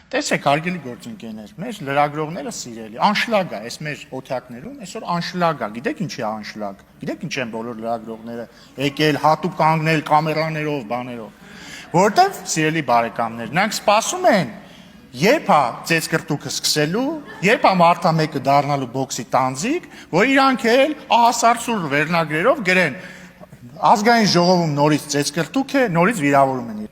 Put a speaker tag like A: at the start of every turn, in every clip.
A: Տեսեք, հարգելի գործընկերներ, մեր լրագրողները սիրելի, անշլագ է, այս մեր օթակներում, այսօր անշլագ է, գիտեք ինչի է անշլագ, գիտեք ինչ են բոլոր լրագրողները եկել, հատուկ կանգնել կամերաներով, բաներով, որովհետև սիրելի բարեկամներ, նրանք սպասում են, երբ է ծեծ կրտուկը սկսելու, երբ է մարդա մեկը դառնալու բոքսի տանձիկ, որ իրանք էլ ահասարսուր վերնագրերով գրեն, ազգային ժողովում նորից ծեծ կրտուկ է, նորից վիրավորում են։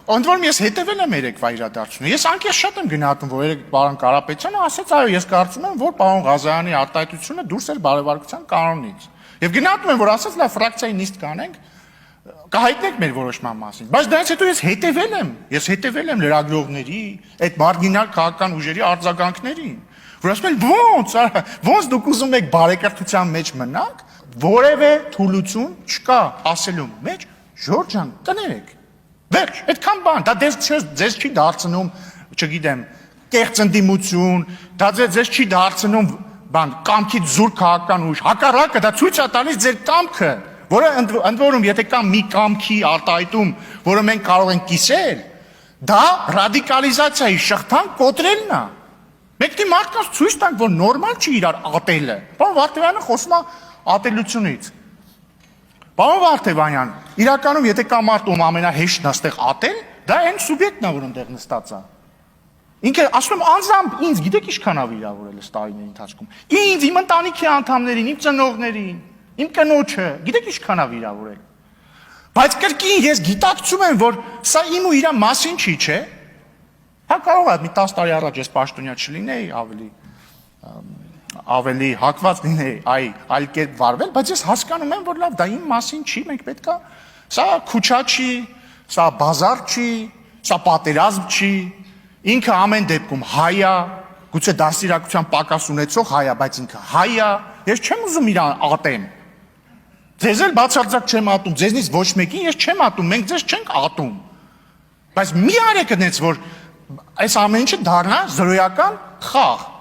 A: Ընդ որում ես հետևել եմ երեկվա իրադարձությունը։ Ես անկեղծ շատ եմ գնահատում, որ երեք պարոն Կարապետյանը ասաց, այո, ես կարծում եմ, որ պարոն Ղազարյանի արտահայտությունը դուրս էր բարեվարկության կանոնից։ Եվ գնահատում եմ, որ ասաց, լավ, ֆրակցիայի նիստ կանենք, կհայտնենք մեր որոշման մասին։ Բայց դրանից հետո ես հետևել եմ լրագրողների, այդ մարգինալ քաղաքական ուժերի արձագանքներին, որ ասում են, ոնց դուք ուզում եք բարեկարգության մեջ մնաք, որևէ թուլություն չկա ասելու մեջ, Ժորժ ջան, կներեք։ Վերջ, այդքան բան, դա ձեզ չի դարձնում, չգիտեմ, կեղծ ընդդիմություն, դա ձեզ չի դարձնում բան, կամքից զուր քաղաքական ուժ, հակառակը դա ցույց է տալիս ձեր կամքը, որը ընդ որում եթե կա մի կամքի արտահայտում, որը մենք կարող ենք կիսել, դա ռադիկալիզացիայի շղթան կոտրելն է։ Մենք դի մարդկանց ցույց տանք, որ նորմալ չի իրար ատելը։ Պարոն Վարդևյանը խոսում է ատելությունից։ Պարոն Վարդևանյան, իրականում եթե կա մարդ ում ամենահեշտն է այստեղ ատել, դա այն սուբյեկտն է, որ այնտեղ նստած է։ Ինքը ասում եմ անձամբ ինձ, գիտեք ինչքան է վիրավորել այս տարիների ընթացքում։ Ինձ, իմ ընտանիքի անդամներին, իմ ծնողներին, իմ կնոջը, գիտեք ինչքան է վիրավորել։ Բայց կրկին ես գիտակցում եմ, որ սա իմ ու իր մասին չի, չէ։ Հա կարող է մի 10 տարի առաջ ես պաշտոնյա չլինեի, ավելի հակված լինեի այլ կերպ վարվել, բայց ես հասկանում եմ, որ լավ, դա իմ մասին չի, մենք պետքա, սա քուչա չի, սա բազար չի, սա պատերազմ չի, ինքը ամեն դեպքում հայ է, գուցե դաստիարակության պակաս ունեցող հայ է, բայց ինքը հայ է, ես չեմ ուզում իրան ատեմ։ Ձեզ էլ բացարձակ չեմ ատում, ձեզնից ոչ մեկին ես չեմ ատում, մենք ձեզ չենք ատում։ Բայց մի արեք այնց, որ այս ամեն ինչը դառնա զրոյական խաղ։